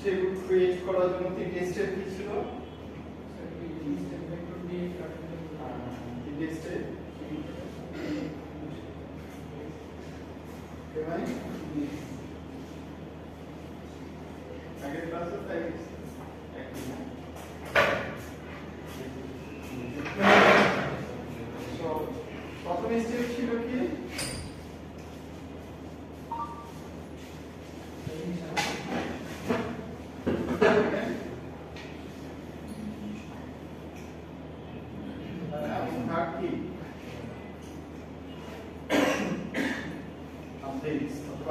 Table create করার জন্য তিনটে স্টেপ কি ছিল? তিনটে স্টেপ ভাই আগের ক্লাসে তাই প্রথম স্টেপ ছিল কি?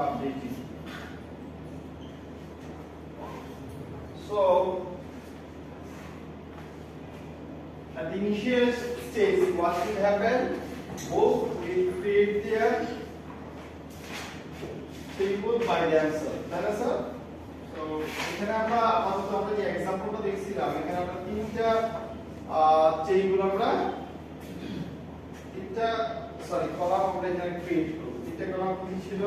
updating. So at the initial stage, what will happen? Both will create their table by themselves. That is sir. So এখানে আমরা আপাতত আমরা যে এক্সাম্পলটা দেখছিলাম, এখানে আমরা তিনটা টেবিল আমরা তিনটা কলাম আমরা এখানে ক্রিয়েট করব। তিনটা কলাম কি ছিল?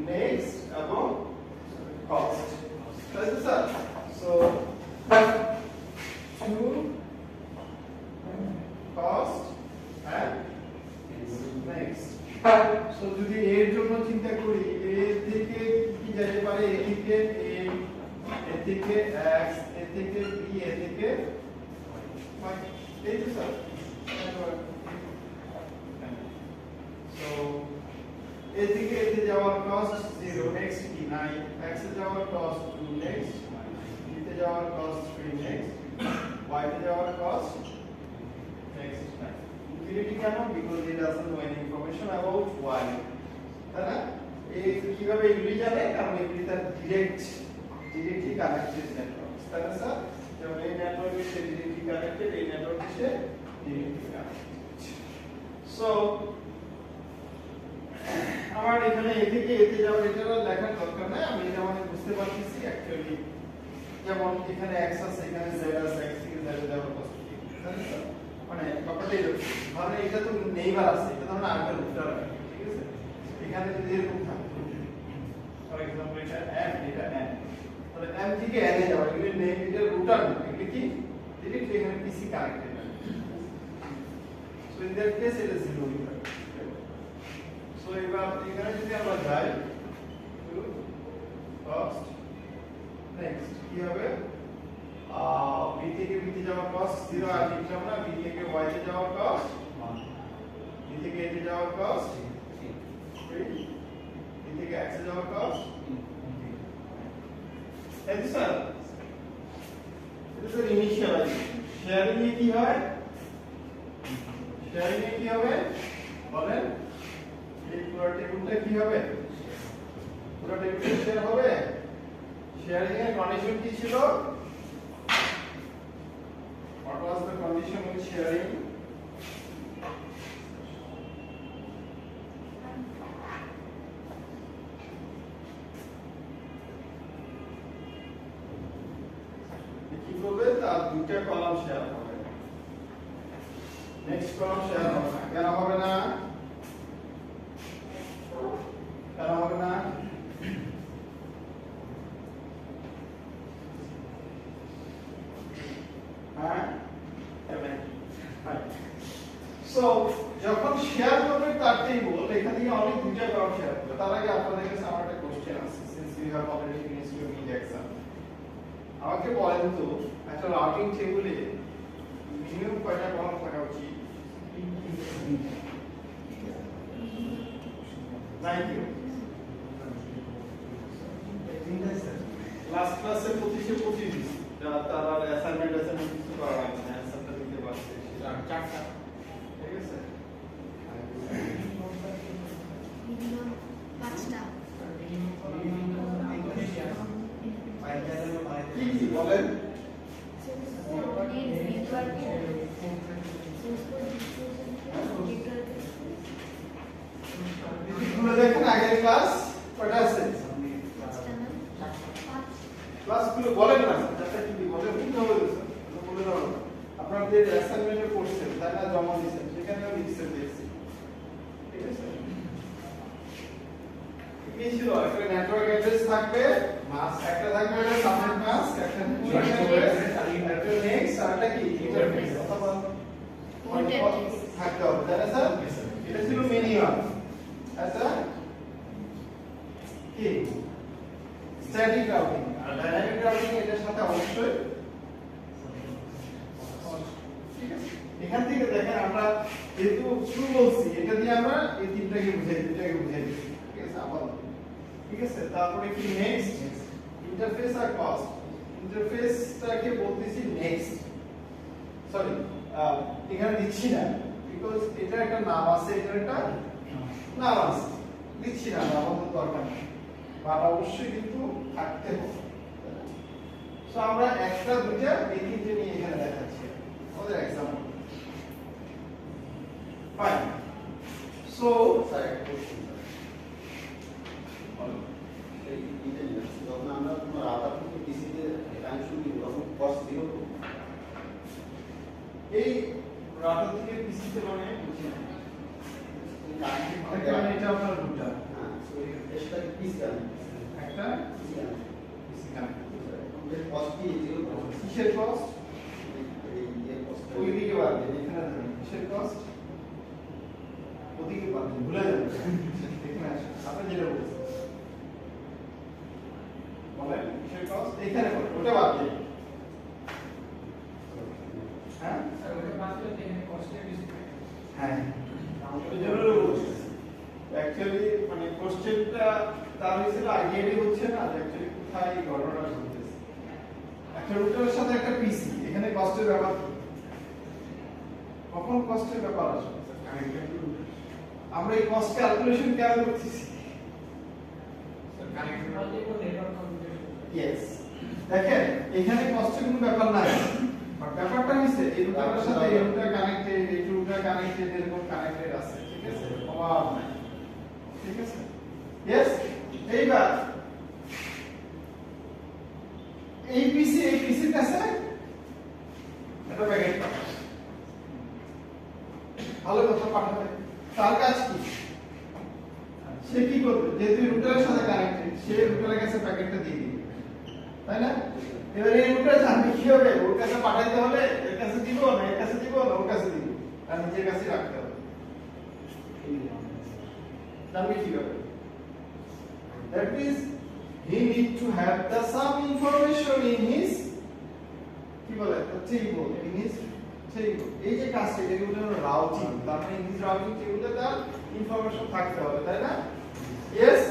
next এবং cost. That's it, sir. So to cost and next. So যদি এর জন্য চিন্তা করি, এর থেকে কি যেতে পারে? এ থেকে a, এ থেকে x, এ থেকে b, এ থেকে এই তো স্যার। So এদিকে এতে যাওয়ার কস্ট 0, নেক্সট কি নাই, x এ যাওয়ার কস্ট 2, নেক্সট এতে যাওয়ার কস্ট 3, নেক্সট y এতে যাওয়ার কস্ট নেক্সট 9। ইনফিনিটি কেন? Because it doesn't know any information about y, তাই না? এই কিভাবে এগুলি জানে? কারণ এগুলি তার ডিরেক্টলি কানেক্টেড নেটওয়ার্ক, তাই না স্যার? যেমন এই নেটওয়ার্কে সে ডিরেক্টলি কানেক্টেড, এই নেটওয়ার্কে সে ডিরেক্টলি কানেক্টেড। সো আমার এখানে এ থেকে এতে যাওয়ার এটা লেখার দরকার নাই, আমি এটা মানে বুঝতে পারছি অ্যাকচুয়ালি। যেমন এখানে x আছে, এখানে z আছে, x থেকে z এ যাওয়ার কষ্ট কি, জানেন স্যার? মানে ব্যাপারটা এরকম, মানে এটা তো নেইবার আছে, এটা তো আমরা আগে উত্তর রাখি, ঠিক আছে? এখানে যদি এরকম থাকে, ফর এক্সাম্পল এটা m, এটা n, তাহলে m থেকে n এ যাওয়া, এগুলি নেই, এটা রুটার না, এগুলি কি ডিরেক্টলি এখানে pc কানেক্টেড না। সো ইন দ্যাট কেস এটা 0 হবে। So এবার এখানে যদি আমরা যাই টু কস্ট নেক্সট কি হবে? b থেকে b তে যাওয়ার কস্ট 0 আর লিখলাম না, b থেকে y তে যাওয়ার কস্ট 1, b থেকে a তে যাওয়ার কস্ট 3, b থেকে x এ যাওয়ার কস্ট 3। এই স্যার এটা ইনিশিয়ালাইজেশন। শেয়ারিং এ কি হয়? শেয়ারিং এ কি হবে বলেন? এই পুরো টেবিলটা কি হবে? পুরো টেবিলটা শেয়ার হবে। শেয়ারিং এর কন্ডিশন কি ছিল? What was the condition with sharing? কি করবে? তার দুইটা কলাম শেয়ার হবে, নেক্সট কলাম শেয়ার হবে না। কেন হবে না? কেন হবে না? হ্যাঁ, সো যখন শেয়ার করবে তার টেবিল এখান থেকে অনেক দুইটা কলাম শেয়ার করবে। তার আগে আপনাদের কাছে আমার একটা কোশ্চেন আছে, since we have already finished your mid exam. আমাকে বলেন তো একটা রাউটিং টেবিলে মিনিমাম কয়টা কলাম থাকা উচিত? লাস্ট ক্লাসে 25 যারা তারা অ্যাসাইনমেন্ট আছে কিছু করা লাগবে না, অ্যানসারটা দিতে পারছে সেটা 4টা, ঠিক আছে? মিনিমাম 5টা। কি বলেন? দেখেন আগের ক্লাস কয়টা আছে? ক্লাসগুলো বলেন না, যাতে কি বলেন কি হবে স্যার, বলে দাও। আপনারা যে অ্যাসাইনমেন্টে করছেন তাই না, জমা দিয়েছেন, সেখানেও লিখছেন দেখছি, ঠিক আছে? কি ছিল একটা নেটওয়ার্ক অ্যাড্রেস থাকবে মাস একটা থাকবে এটা সাবনেট মাস একটা একটা নেক্সট আর একটা কি ইন্টারফেস অথবা থাকতে হবে তাই না স্যার এটা ছিল মিনিমাম আচ্ছা কি স্ট্যাটিক রাউটিং আর ডাইনামিক রাউটিং এটার সাথে অবশ্যই ঠিক আছে এখান থেকে দেখেন আমরা যেহেতু শুরু বলছি এটা দিয়ে আমরা এই তিনটাকে বুঝাই দিই ঠিক আছে আবার ঠিক আছে তারপরে কি নেক্সট ইন্টারফেস আর কস্ট ইন্টারফেসটাকে বলতেছি নেক্সট সরি এখানে দিচ্ছি না বিকজ এটা একটা নাম আছে এটা একটা নাম আছে দিচ্ছি না আমাদের দরকার নেই বাট অবশ্যই কিন্তু থাকতে হবে সো আমরা একটা দুইটা এই তিনটে নিয়ে এখানে দেখাচ্ছি আমাদের एग्जांपल ফাইন সো স্যার একটা কোশ্চেন এই ইন্টারনেট যখন আমরা কোনো রাউটার থেকে পিসিতে কানেকশন দিব তখন কস্ট দিব তো এই রাউটার থেকে পিসিতে মানে বুঝি না কানেক্ট এটা আপনার রুটার হ্যাঁ সো এর সাথে পিসি কানেক্ট একটা পিসি কানেক্ট পিসি কানেক্ট এর কস্ট কি জিরো কিসের কস্ট এই এর কস্ট ওই দিকে বাদ দেন এখানে ধরুন কিসের কস্ট ওদিকে বাদ দেন ভুলে যাবেন এখানে আসেন আপনি যেটা বলছেন বলেন কিসের কস্ট এখানে বলেন ওটা বাদ দেন হ্যাঁ স্যার ওটা বাদ দিলে এখানে কস্টের বেশি থাকে হ্যাঁ ওই জন্য বলছি অ্যাকচুয়ালি মানে কোশ্চেনটা তার হয়েছিল আইডিয়াটি হচ্ছে না যে অ্যাকচুয়ালি কোথায় এই ঘটনাটা ঘটতেছে একটা রুটারের সাথে একটা পিসি এখানে কস্টের ব্যাপার কি? কখন কস্টের ব্যাপার আসবে আমরা এই কস্ট ক্যালকুলেশন কেন করতেছি স্যার কানেক্টর বলতে কোনো নেটওয়ার্ক কম্পিউটার ইয়েস দেখেন এখানে কষ্টের কোনো ব্যাপার নাই বাট ব্যাপারটা হইছে এই রুটারের সাথে এই রুটার কানেক্টেড এই রুটার কানেক্টেড এরকম কানেক্টেড আছে ঠিক আছে অভাব নাই ঠিক আছে ইয়েস এইবার এই পিসির কাছে একটা প্যাকেট পাঠাবে ভালো কথা পাঠাবে তার কাজ কি সে কি করবে যেহেতু রুটারের সাথে কানেক্টেড সে রুটারের কাছে প্যাকেটটা দিয়ে দিবে তাই না এবার এই রুটার জানবে কি হবে ওর কাছে পাঠাইতে হলে এর কাছে দিব না এর কাছে দিব না ওর কাছে দিব আর নিজের কাছে রাখতে হবে জানবে কি হবে that means he need to have the some information in his কি বলে table in his table এই যে কাজটা এটা হলো রাউটিং তার মানে in his routing table তার ইনফরমেশন থাকতে হবে তাই না yes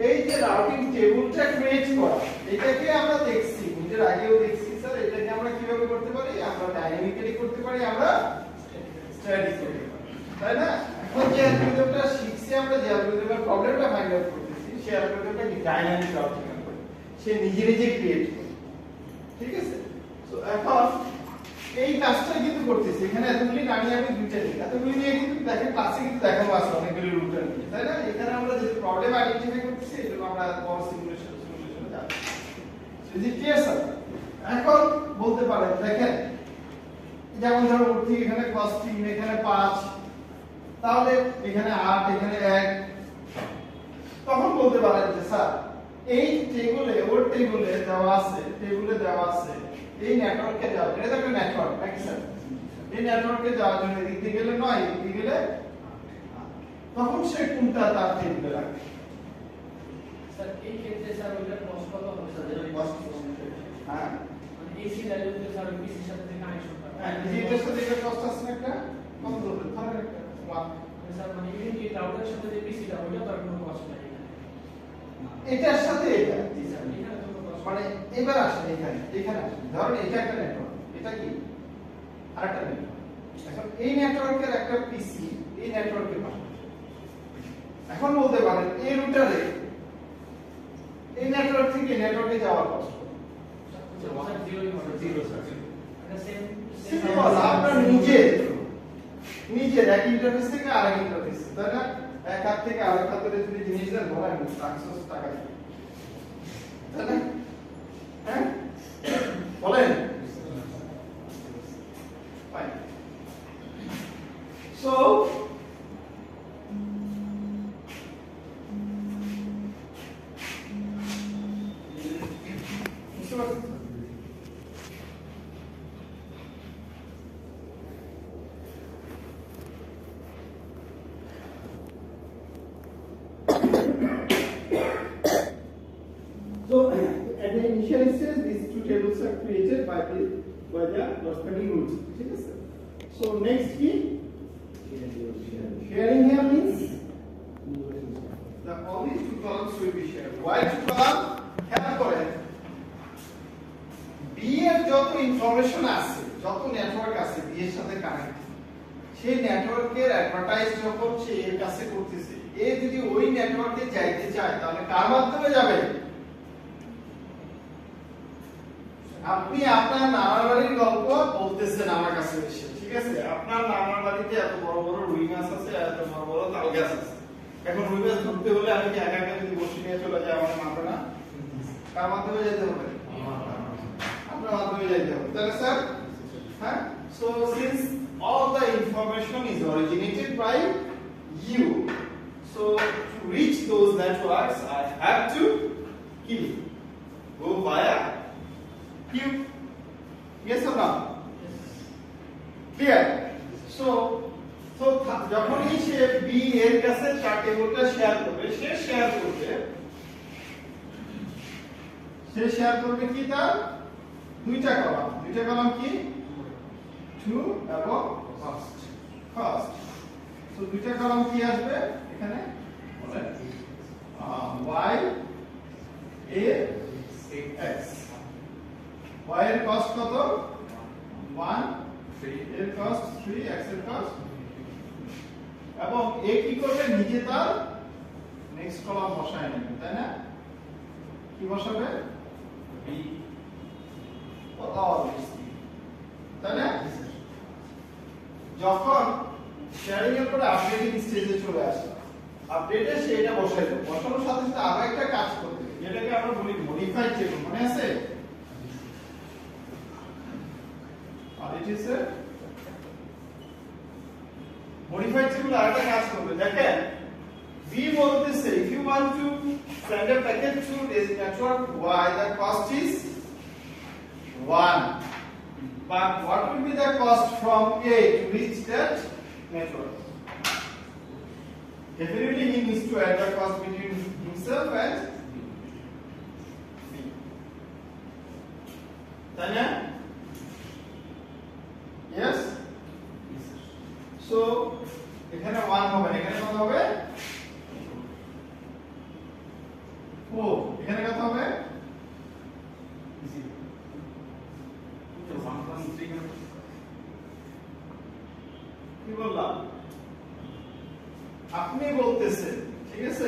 এই যে রাউটিং টেবিলটা ক্রিয়েট করা এটাকে আমরা দেখছি এর আগেও দেখছি স্যার এটাকে আমরা কিভাবে করতে পারি আমরা ডাইনামিক্যালি করতে পারি আমরা স্ট্যাটিক করতে পারি তাই না এখন যে অ্যালগরিদমটা শিখছি আমরা যে অ্যালগরিদমের প্রবলেমটা ফাইন্ড আউট করতেছি সেই অ্যালগরিদমটা কি ডাইনামিক রাউটিং করে সে নিজে ক্রিয়েট করে ঠিক আছে সো এখন এই কাজটা কিন্তু করতেছি এখানে এতগুলি আমি দুইটা দিই এতগুলি নিয়ে কিন্তু দেখেন ক্লাসে কিন্তু দেখাবো আসলে অনেকগুলি রুটার নিয়ে তাই না এখানে আমরা যে প্রবলেম আইডেন্টিফাই করতেছি এজন্য আমরা বড় সিমুলেশনে যাব যদি ক্লিয়ার স্যার এখন বলতে পারেন দেখেন যেমন ধরো উঠি এখানে cos 3 এখানে 5 তাহলে এখানে 8 এখানে 1 তখন বলতে পারেন যে স্যার এই টেবিলে ওর টেবিলে দেওয়া আছে এই নেটওয়ার্কে যাও এটা তো একটা নেটওয়ার্ক নাকি স্যার এই নেটওয়ার্কে যাওয়ার জন্য এদিক দিয়ে গেলে 9 এদিক দিয়ে গেলে তখন সে কোনটা তার টেবিলে রাখবে স্যার এই ক্ষেত্রে স্যার ওইটা কষ্ট কত হবে স্যার এর কস্ট হ্যাঁ মানে এসি ভ্যালুতে স্যার পিসির সাথে যে কানেকশন করা হ্যাঁ এটার সাথে এটা কষ্ট আছে না একটা কত ধরবে ধরেন একটা 1 স্যার মানে ইভেন কি রাউটারের সাথে যে পিসিটা ওইটা তো আর কোনো কষ্ট নাই এটার সাথে এটা জি স্যার এখানে তো কোনো কষ্ট মানে এবার আসেন এখানে আসেন ধরেন এটা একটা নেটওয়ার্ক এটা কি আরেকটা নেটওয়ার্ক এখন এই নেটওয়ার্কের একটা পিসি এই নেটওয়ার্কে পাঠাচ্ছে এখন বলতে পারেন এই রুটারে এই নেটওয়ার্ক থেকে নেটওয়ার্কে যাওয়ার কষ্ট স্যার জিরোই হবে জিরো স্যার এটা সেম সিম্পল আপনার নিজের এক ইন্টারফেস থেকে আরেক ইন্টারফেস তাই না এক হাত থেকে আরেক হাতে যদি জিনিসটা ধরেন সাকসেস টাকা দিবে তাই না হ্যাঁ বলেন ফাইন সো স্প্রেডিং রুলস, ঠিক আছে? সো নেক্সট কি sharing here means the only two columns will be shared. Why two column? help করেন B এর যত ইনফরমেশন আছে, যত নেটওয়ার্ক আছে B এর সাথে কানেক্ট, সেই নেটওয়ার্কের অ্যাডভার্টাইজ যখন সে এর কাছে করতেছে, এ যদি ওই নেটওয়ার্কে যাইতে চায় তাহলে কার মাধ্যমে যাবে? আপনি আপনার নানার বাড়ির গল্প বলতেছেন আমার কাছে এসে, ঠিক আছে? আপনার নানার বাড়িতে এত বড় বড় রুই মাছ আছে, এত বড় বড় তাল গাছ আছে। এখন রুই মাছ ধরতে হলে আমি কি একা একা যদি বসে নিয়ে চলে যাই, আমার মাপে না? কার মাধ্যমে যেতে হবে? আপনার মাধ্যমে যেতে হবে, তাই না স্যার? হ্যাঁ, so since all the information is originated by you, so to reach those networks I have to go via you. Yes or no? Clear? So যখনই সে B এর কাছে চার টেবিলটা শেয়ার করবে, সে শেয়ার করবে কি? তার দুইটা কলাম কি? টু এবং ফার্স্ট। সো দুইটা কলাম কি আসবে এখানে? বলেন y a x। y এর কস্ট কত? 1, এর কস্ট 3, x এর কস্ট, এবং a কি করবে? নিজে তার নেক্সট কলাম বসায় নেবে, তাই না? কি বসাবে? b তাই না? যখন শেয়ারিং এর পরে আপডেটিং স্টেজে চলে আসে, আপডেটে সে এটা বসাই দেবে, বসানোর সাথে সাথে আরো একটা কাজ করবে, যেটাকে আমরা বলি মডিফাইড টেবিল, মনে আছে? আর it is a modified table আরেকটা কাজ করবে, দেখেন B বলতেছে if you want to send a packet to this network Y, the cost is 1, but what will be the cost from A to reach that network? Definitely he needs to add the cost between himself and B, তাই না? Yes? So এখানে 1 হবে, এখানে কত হবে? 4, এখানে কত হবে? 0, কি বললাম? আপনি বলতেছেন, ঠিক আছে,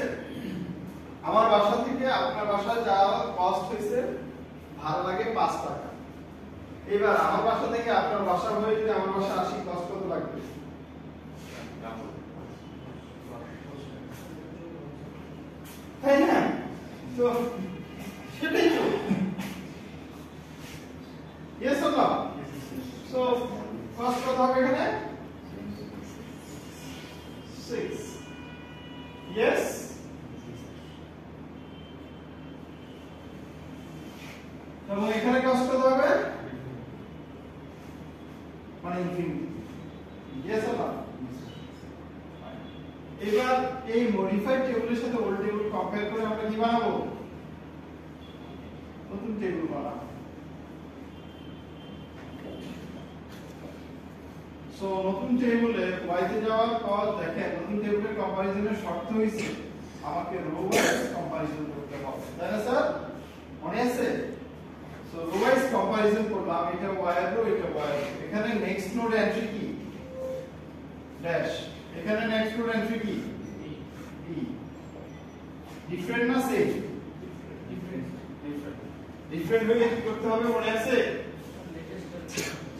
আমার বাসা থেকে আপনার বাসায় যাওয়ার কস্ট হইছে ভাড়া লাগে 5 টাকা। এবার আমার বাসা থেকে আপনার বাসা হয়ে যদি আমার বাসা আসি, কষ্ট কত লাগবে? তাই না? তো সেটাই তো, yes or no? So কষ্ট কত হবে এখানে? 6, yes? এবং এখানে কষ্ট কত হবে? মানে ইনফিনিটি, yes or no? এবার এই মডিফাইড টেবিলের সাথে ওল্ড টেবিল কম্পেয়ার করে আমরা কি বানাবো? নতুন টেবিল বানাবো। সো নতুন টেবিলে y তে যাওয়ার পর দেখেন নতুন টেবিলের কম্পারিজনের শর্ত হইছে আমাকে রো ওয়াইজ কম্পারিজন করতে হবে, তাই না স্যার? মনে আছে? সো রো ওয়াইজ কম্পারিজন করলাম, এটা y এর রো, এটা y এর রো। এখানে নেক্সট নোড এন্ট্রি কি? ড্যাশ। এখানে নেক্সট নোড এন্ট্রি কি? b। ডিফারেন্ট না সেম? ডিফারেন্ট হলে কি করতে হবে মনে আছে?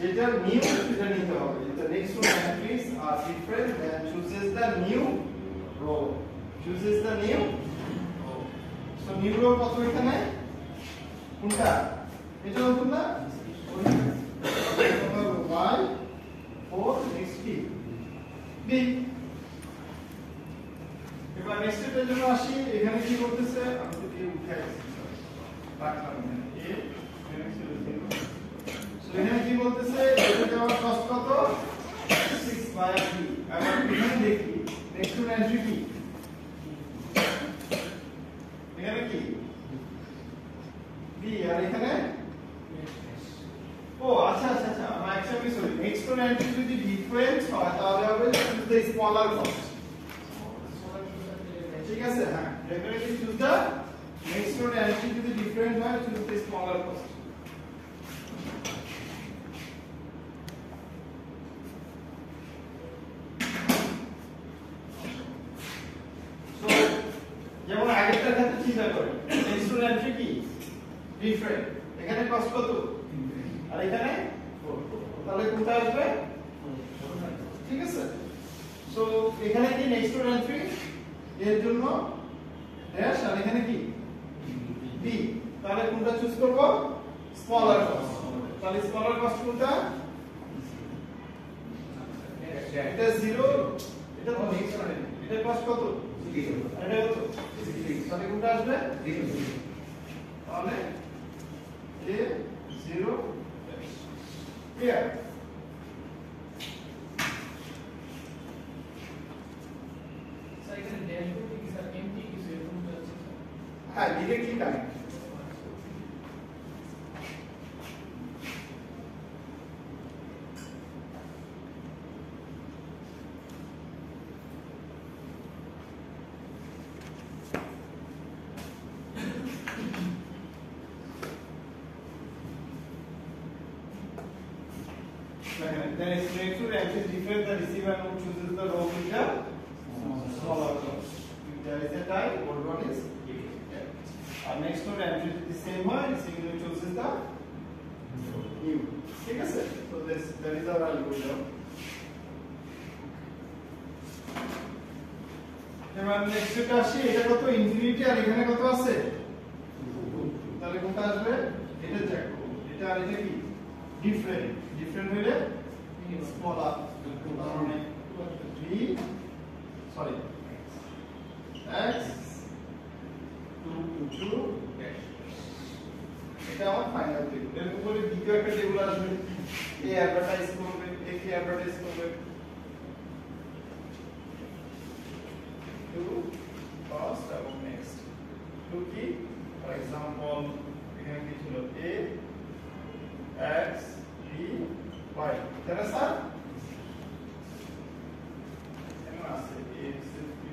যেটা নিউ সেটা নিতে হবে। The next two entries are different, then chooses the new row. Chooses the new row. So new row কত এখানে? কোনটা? এটা নতুন না? y 4 next কি? b। এবার নেক্সট এর জন্য আসি, এখানে কি করতেছে? আমি তো এই উঠাই রাখলাম এখানে a নেক্সট 0। সো এখানে কি বলতেছে? এটা দেওয়ার কষ্ট কত? 6/3। এবার এখানে দেখি নেক্সট এন্ট্রি কি? এখানে কি? b। আর এখানে ও আচ্ছা আচ্ছা আচ্ছা, আমার ডোর এন্ট্রি যদি ডিফারেন্ট হয় তাহলে হবে চুজ দ্য স্মলার কস্ট। ঠিক আছে, হ্যাঁ, definitely choose the next door entry যদি ডিফারেন্ট হয় choose the smaller cost. So যেমন আগেরটার ক্ষেত্রে চিন্তা করি, নেক্সট ডোর এন্ট্রি কি ডিফারেন্ট, এখানে কস্ট কত আর এখানে 4, তাহলে কোনটা আসবে? ঠিক আছে, সো এখানে কি নেক্সট ডোর এন্ট্রি এর জন্য ড্যাশ আর এখানে কি বি, তাহলে কোনটা চুজ করব? Smaller cost. তাহলে স্মলার কস্ট কোনটা? এটা 0, এটা তো নেক্সট ডোর এন্ট্রি, এটা কস্ট কত? এটা কত? তাহলে কোনটা আসবে? তাহলে এ 0 ক্লিয়ার। স্যার এখানে ড্যাশবোর্ড কি স্যার এমটি কিছু এরকম যাচ্ছে স্যার? হ্যাঁ, directly connect. Then it's next to rank is different. The receiver node chooses the row with the smaller cost. If there is a tie, old one is our next node entry is the same one. Receiver node chooses the new. ठीक है sir? So that is our algorithm. এবার next যেটা আসে, এটা কত infinity আর এখানে কত আছে? তাহলে কোনটা আসবে? এটা চেক করব। এটা আর এটা কি ডিফারেন্ট, ডিফারেন্ট হলে স্মলার, তার মানে বি সরি x 2 এটা আমার ফাইনাল টেবিল। এর উপরে দ্বিতীয় একটা টেবিল আসবে, এ অ্যাডভার্টাইজ করবে, এ কি অ্যাডভার্টাইজ করবে, টু ফার্স্ট এবং নেক্সট টু কি, ফর এক্সাম্পল এখানে কি ছিল a x b y, তাই না স্যার? এখানে আছে a c b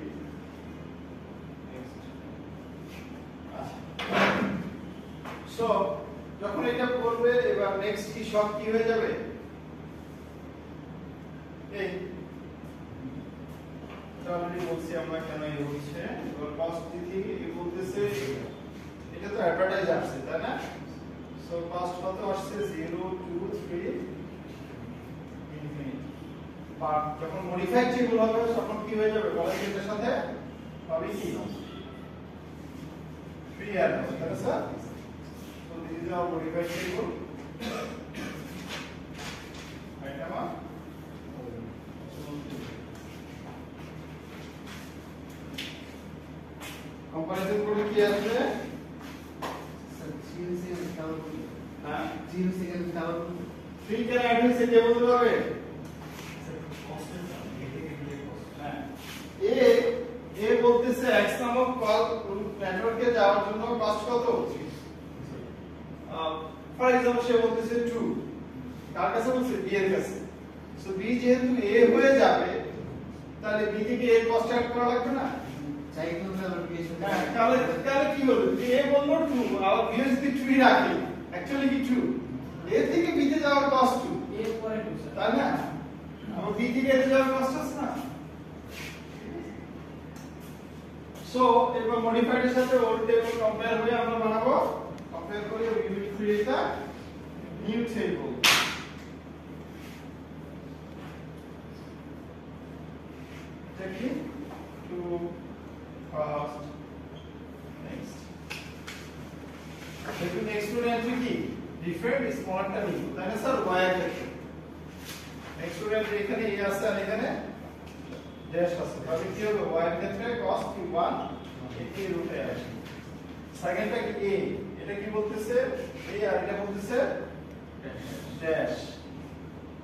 next. So যখন এটা করবে এবার নেক্সট কি সব কি হয়ে যাবে? এই অলরেডি বলছি আমরা কেন এই হচ্ছে, এবার কস্ট দিদি এই বলতেছে এটা তো অ্যাডভার্টাইজ আসছে তাই না? সো কস্ট কত আসছে? 0 2 3 ইনফিনিটি। বাট যখন মডিফাইড টেবিল হবে তখন কি হয়ে যাবে? বলা এটার সাথে হবে কি 3 অ্যাড হবে তাই না sir? So this is our modified table. এটা আমার কম্পারিজন করলে কি আসবে? স্যার 0 से ডাবল করুন। হ্যাঁ 0 से কেন ডাবল করুন? 3 কেন অ্যাড হয়েছে কে বলতে পারবে? হ্যাঁ এ বলতেছে x নামক কল নেটওয়ার্কে যাওয়ার জন্য কস্ট কত? ফর এক্সাম্পল সে বলতেছে 2, কার কাছে বলছে? b এর কাছে। সো b যেহেতু a হয়ে যাবে তাহলে b থেকে এর কস্ট অ্যাড করা লাগবে না? চাই তো না লোকেশন। হ্যাঁ, তাহলে কি হলো? a বললো 2 আর b যদি 3 রাখি অ্যাকচুয়ালি কি 2, a থেকে b তে যাওয়ার কস্ট 2 এর পরে 2 স্যার। তাই না? আমার b থেকে a তে যাওয়ার কস্ট আছে না? সো এবার মডিফাইড এর সাথে ওল্ড টেবিল কম্পেয়ার হয়ে আমরা বানাবো, কম্পেয়ার করে we will create a new table. দেখি টু ফার্স্ট নেক্সট। দেখুন নেক্সট টু এন্ট্রি কি ডিফারেন্ট স্মলটা নিব তাই না স্যার? y এর ক্ষেত্রে নেক্সট টু এন্ট্রি এখানে a আছে আর এখানে ড্যাশ আছে, তাহলে কি হবে? y এর ক্ষেত্রে cos q1 এটি রুটে আসে। সেকেন্ডটা কি a, এটা কি বলতেছে? a আর এটা বলতেছে ড্যাশ।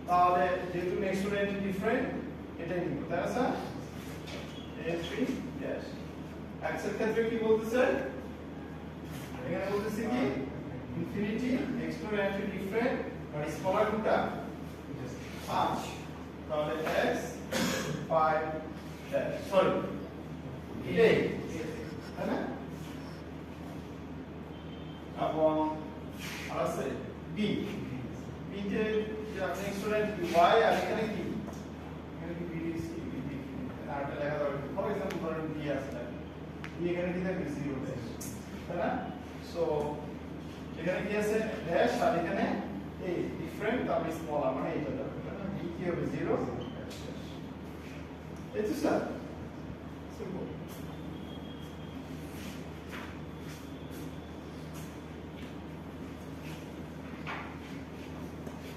তাহলে যেহেতু নেক্সট টু এন্ট্রি ডিফারেন্ট এটাই নিব তাই না স্যার? a3 dash. x এর ক্ষেত্রে কি বলতেছে? এখানে বলতেছে কি infinity, next to entry different আর স্মলার কোনটা? 5 তাহলে x 5 সরি a তাই না এবং আর আছে b b তে আপনি স্টুডেন্ট y আর এখানে কি b is b আর এটা লেখা যাবে ফর एग्जांपल ধরেন b আছে b এখানে কি থাকবে 0 ড্যাশ তাই না সো এখানে কি আছে ড্যাশ আর এখানে a ডিফারেন্ট তাহলে স্মল মানে এটা যাবে তাই না b কি হবে 0 এটা sir simple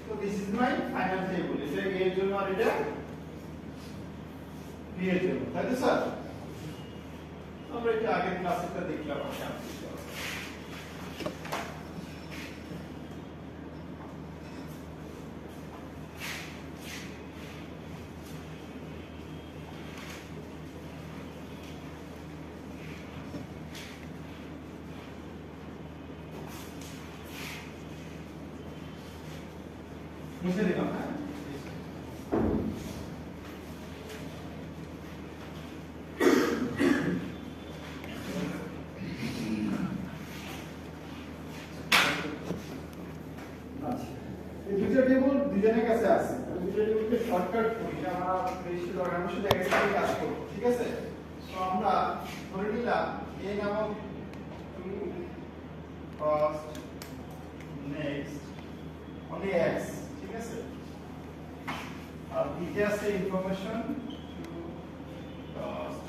so this is my final table এটা a এর জন্য আর এটা b এর জন্য তাই তো স্যার আমরা এটা আগের ক্লাসেটা দেখলাম আচ্ছা মুছে দিলাম হ্যাঁ এই দুটো টেবিল দুজনের কাছে আছে আমি দুটো টেবিলকে শর্টকাট করি এটা আমরা বেশি দরকার আমি শুধু একসাথে কাজ করব ঠিক আছে তো আমরা ধরে নিলাম a নামক 2 ফার্স্ট নেক্সট only x ঠিক আছে আর দিতে আছে information 2 first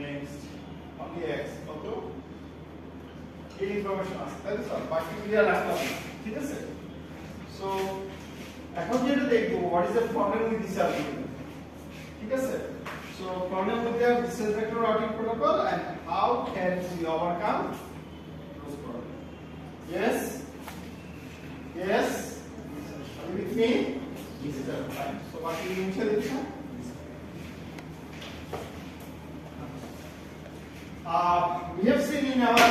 next only x কত এই ইনফরমেশন আছে তাই তো বাকি ক্লিয়ার রাখলাম ঠিক আছে সো এখন যেটা দেখব what is the problem with this algorithm ঠিক আছে so problem with the distance vector routing protocol and how can we overcome those problems yes yes are you with me yes sir fine so what you need to do we have seen in our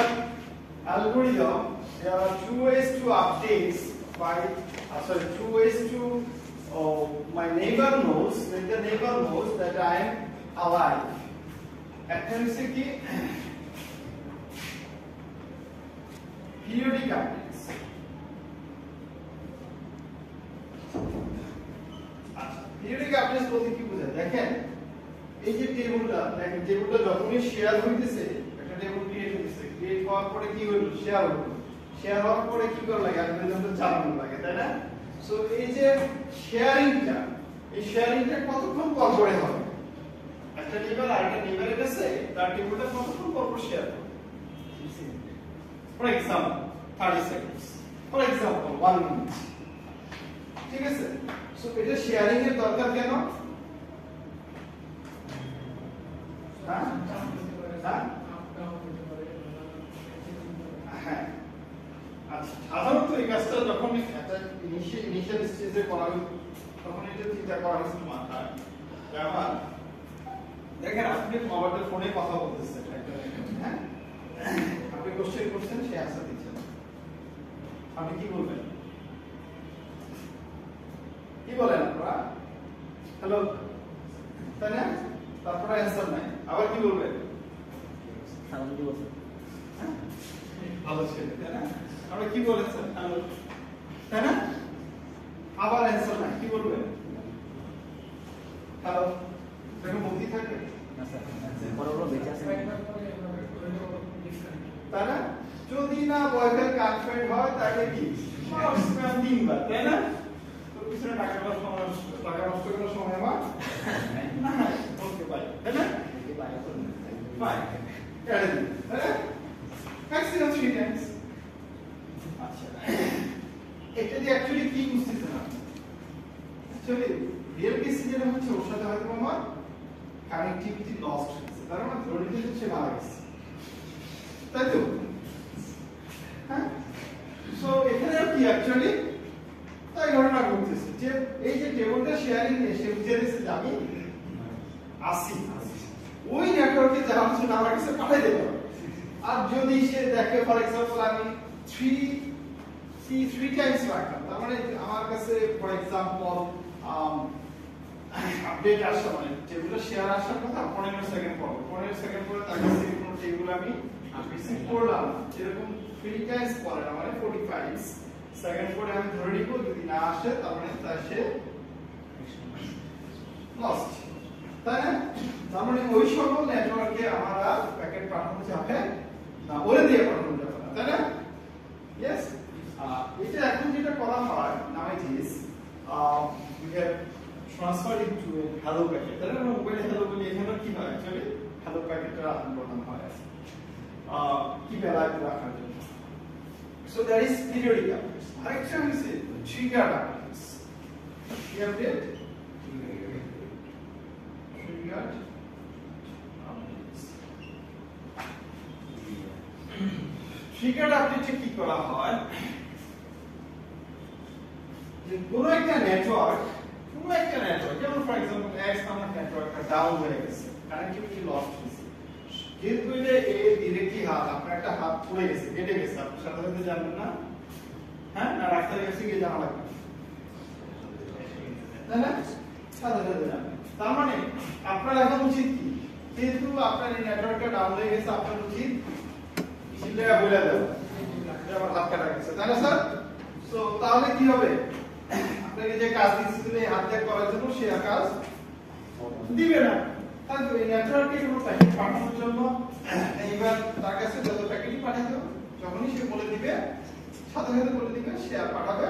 algorithm there are two ways to update two ways to my neighbor knows when the neighbor knows that I am alive একটা হচ্ছে কি periodic updates periodic updates বলতে কি বোঝায় দেখেন এই যে টেবিলটা দেখেন টেবিলটা যখনই শেয়ার হইতেছে একটা টেবিল ক্রিয়েট হইতেছে ক্রিয়েট হওয়ার পরে কি হলো শেয়ার হলো শেয়ার হওয়ার পরে কি করা লাগে অ্যালগরিদমটা চালানো লাগে তাই না সো এই যে শেয়ারিংটা কতক্ষণ পর পরে হবে একটা টেবিল আর একটা টেবিলের কাছে তার টেবিলটা কতক্ষণ পর পর শেয়ার হবে for example 30 seconds for example 1 minute ঠিক আছে সো এটা শেয়ারিং এর দরকার কেন হ্যাঁ হ্যাঁ আচ্ছা সাধারণত এই কাজটা যখন একটা ইনিশিয়াল স্টেজে করা হয় তখন এটা চিন্তা করা হয়েছিল মাথায় যেমন দেখেন আপনি মোবাইলের ফোনে কথা বলতেছেন হ্যাঁ আপনি কোশ্চেন করছেন সে অ্যানসার দিচ্ছেন আপনি কি বলবেন কি বলেন আপনারা হ্যালো তাই না তারপরে অ্যানসার নাই আবার কি বলবেন ভালো ছিল তাই না আমরা কি বলেছেন হ্যালো তাই না আবার অ্যানসার নাই কি বলবেন হ্যালো দেখো বলতে থাকবে না স্যার বড় বেঁচে আছে তাই না যদি না বয়ফ্রেন্ড গার্লফ্রেন্ড হয় তাহলে কি ম্যাক্সিমাম 3 বার তাই না তো পিছনে টাকা নষ্ট করার সময় আমার না ওকে বাই তাই না বাই কেটে দিন তাই না ম্যাক্সিমাম 3 টাইমস আচ্ছা এটা দিয়ে অ্যাকচুয়ালি কি বুঝতেছেন আপনি অ্যাকচুয়ালি রিয়েল কেস যেটা হচ্ছে ওর সাথে হয়তো আমার কানেক্টিভিটি লস্ট হয়েছে তার মানে ধরে নিতে হচ্ছে মারা গেছে তাই তো হ্যাঁ সো এখানে কি অ্যাকচুয়ালি তাই ঘটনা ঘটতেছে যে এই যে টেবিলটা শেয়ারিং এসে বুঝে দিয়েছে যে আমি আসি ওই নেটওয়ার্কে যাওয়ার জন্য আমার কাছে পাঠিয়ে দেবে আর যদি সে দেখে ফর এক্সাম্পল আমি 3 টাইমস রাখলাম তার মানে আমার কাছে ফর এক্সাম্পল আপডেট আসা মানে টেবিলে শেয়ার আসার কথা 15 সেকেন্ড পর 15 সেকেন্ড পরে তার কাছ থেকে কোনো টেবিল আমি রিসিভ করলাম এরকম 3 টাইমস পরে না মানে 45 সেকেন্ড পরে আমি ধরে নিব যদি না আসে তার মানে তা সে লস্ট তাই না তার মানে ওই সকল নেটওয়ার্কে আমরা প্যাকেট পাঠানো যাবে না বলে দিয়ে পাঠানো যাবে না তাই না ইয়েস এটা এখন যেটা করা হয় now it is we have transferred it to a hello packet তাই না মোবাইলে hello বলি এখানে কি হয় অ্যাকচুয়ালি hello packetটা রাখা হয় কি বেলায় রাখার জন্য so that is periodic updates আরেকটা হচ্ছে triggered updates কি update triggered updates triggered update কি করা হয় যে কোনো একটা নেটওয়ার্ক যেমন ফর এক্সাম্পল এক্স নামক নেটওয়ার্কটা ডাউন হয়ে গেছে কানেক্টিভিটি লস্ট হয়েছে যেহেতু এটা এ ডিরেক্টলি হাত আপনার একটা হাত পড়ে গেছে কেটে গেছে আপনি সাথে সাথে জানবেন না হ্যাঁ না ডাক্তারের কাছে গিয়ে জানা লাগবে তাই না সাথে সাথে জানবেন তার মানে আপনার এখন উচিত কি যেহেতু আপনার এই নেটওয়ার্কটা ডাউন হয়ে গেছে আপনার উচিত সেটা বলে দেওয়া আমার হাত কাটা গেছে তাই না স্যার সো তাহলে কি হবে আপনাকে যে কাজ দিয়েছিল এই হাত দিয়ে করার জন্য সে কাজ দিবে না তাহলে এই নেটওয়ার্কে কোনো প্যাকেট পাঠানোর জন্য এইবার তার কাছে যত প্যাকেটই পাঠাতে হবে যখনই সে বলে দিবে সাথে সাথে বলে দিবে সে আর পাঠাবে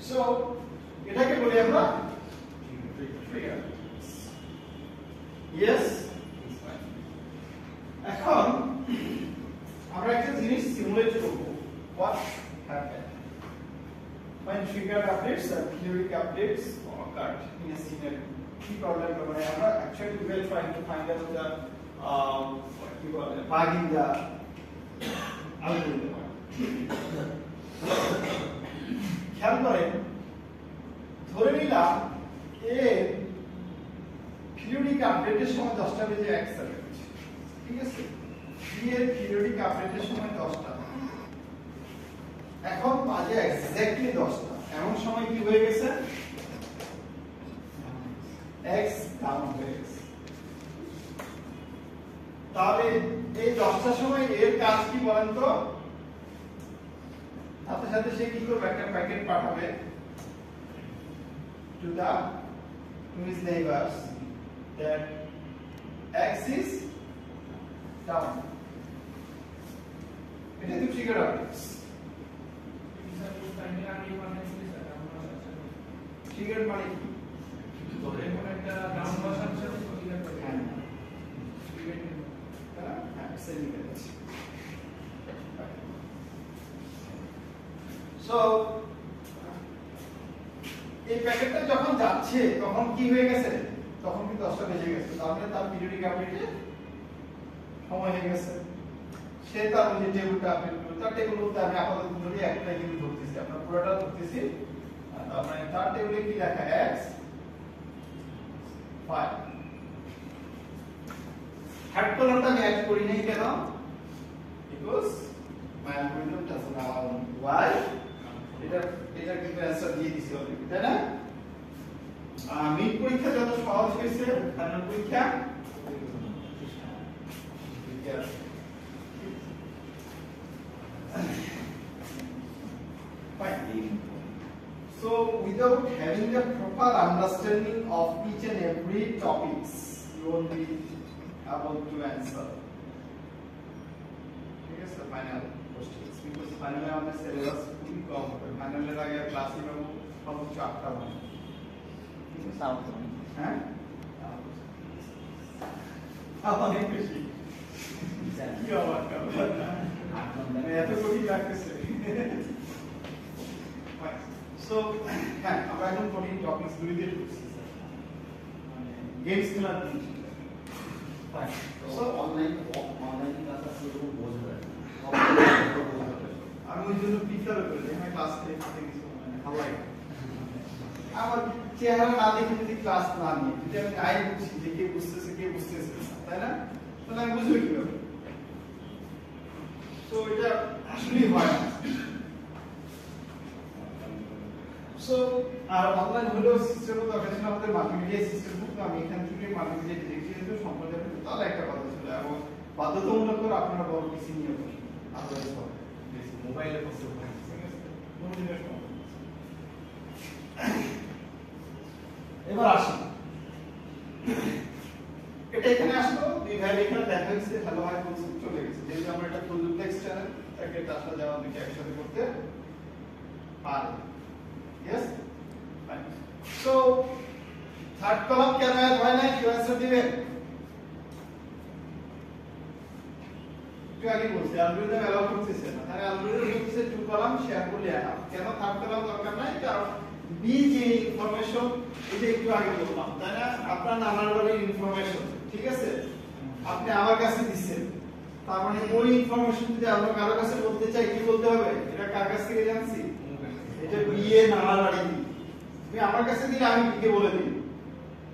সো এটাকে বলি আমরা ট্রিগার ইয়েস এখন আমরা একটা জিনিস সিমুলেট করব what happened when triggered updates or periodic updates occurred in a scenario key problem মানে আমরা actually we are trying to find out the what you call it bug in the algorithm খেয়াল করেন ধরে নিলাম এ periodic আপডেটের সময় 10টা বেজে 1 সেকেন্ড ঠিক আছে এর periodic আপডেটের সময় 10টা এখন বাজে এক্স্যাক্টলি 10টা এমন সময় কি হয়ে গেছে x ডাউন হয়ে গেছে তাহলে এই 10টার সময় এর কাজ কি বলেন তো সাথে সাথে সে কি করবে একটা প্যাকেট পাঠাবে to his neighbors that x is down এটা তো ট্রিগার আপডেটস ট্রিগার মানে কি একটা ডাউন বসার সাথে ট্রিগার করে হ্যাঁ সেমি কাজ সো এই প্যাকেটটা যখন যাচ্ছে তখন কি হয়ে গেছে তখন কি 10টা বেজে গেছে তাহলে তার পিরিয়ডিক আপডেটে সময় হয়ে গেছে সে তার যে টেবিলটা আপডেট করবে তার টেবিল বলতে আমি আপাতত ধরি একটাই কিন্তু ধরতেছি আপনার পুরোটা ধরতেছি তার মানে তার টেবিলে কি লেখা x 5 থার্ড কলামটা আমি অ্যাড করি নাই কেন because my algorithm doesn't allow why এটা কিন্তু অ্যানসার দিয়ে দিছি অলরেডি তাই না মিড পরীক্ষা যত সহজ হয়েছে ফাইনাল পরীক্ষা fine so without having a proper understanding of each and every topics you won't be able to answer ঠিক আছে ফাইনাল কোশ্চেনস বিকজ ফাইনালে আমাদের সিলেবাস খুবই কম হবে ফাইনালের আগে ক্লাসে পাবো সর্বোচ্চ 8টা হবে ঠিক আছে হ্যাঁ অনেক বেশি কি অবাক এত কঠিন লাগতেছে সো হ্যাঁ আমরা এখন কঠিন টপিকস গুলি দিয়ে ঢুকছি স্যার মানে গেমস খেলার দিন সো অনলাইন ক্লাস আসলে খুব বোঝা যায় আমি ওই জন্য প্রিফার করি আমি ক্লাস থেকে হাতে কিছু মানে ভালো লাগে আমার চেহারা না দেখে যদি ক্লাস না নিই যদি আমি আই বুঝি যে কে বুঝতেছে তাই না তাহলে আমি বুঝবো কিভাবে তো এটা আসলেই হয় না সো আর অনলাইন হলেও সিস্টেম তো দরকার ছিল আমাদের মাল্টিমিডিয়া সিস্টেম তো আমি এখান থেকে মাল্টিমিডিয়া ডিরেক্টরি সম্পর্কে তাহলে একটা কথা ছিল এবং বাধ্যতামূলক করে আপনারা বড় পিসি নিয়ে বসুন আদারওয়াইজ হবে মোবাইলে বসতে পারেন ঠিক আছে কোনো জিনিস না। এবার আসি এটা এখানে আসলো দুই ভাই এখানে দেখা হচ্ছে হ্যালো হাই বলছে চলে গেছে যেহেতু আমরা এটা ফুল ডুপ্লেক্স চ্যানেল তাকে আসা যাওয়া দুটো একসাথে করতে পারি। Yes? Fine. So, third column কেন add হয় না? কি answer দিবেন? একটু আগে বলছি অ্যালগরিদম অ্যালাউ করতেছে না। তাহলে অ্যালগরিদম বলতেছে টু কলাম শেয়ার করলে এনাফ। কেন থার্ড কলাম দরকার নাই? কারণ বি যে ইনফরমেশন এটা একটু আগে বললাম, তাই না? আপনার নানার বাড়ির ইনফরমেশন, ঠিক আছে? আপনি আমার কাছে দিচ্ছেন। তার মানে ওই ইনফরমেশন যদি আমরা কারো কাছে বলতে চাই কি বলতে হবে? এটা কার কাছ থেকে জানছি? এটা বি এ নানার বাড়ি দিই। তুমি আমার কাছে দিলে আমি বি কে বলে দিই।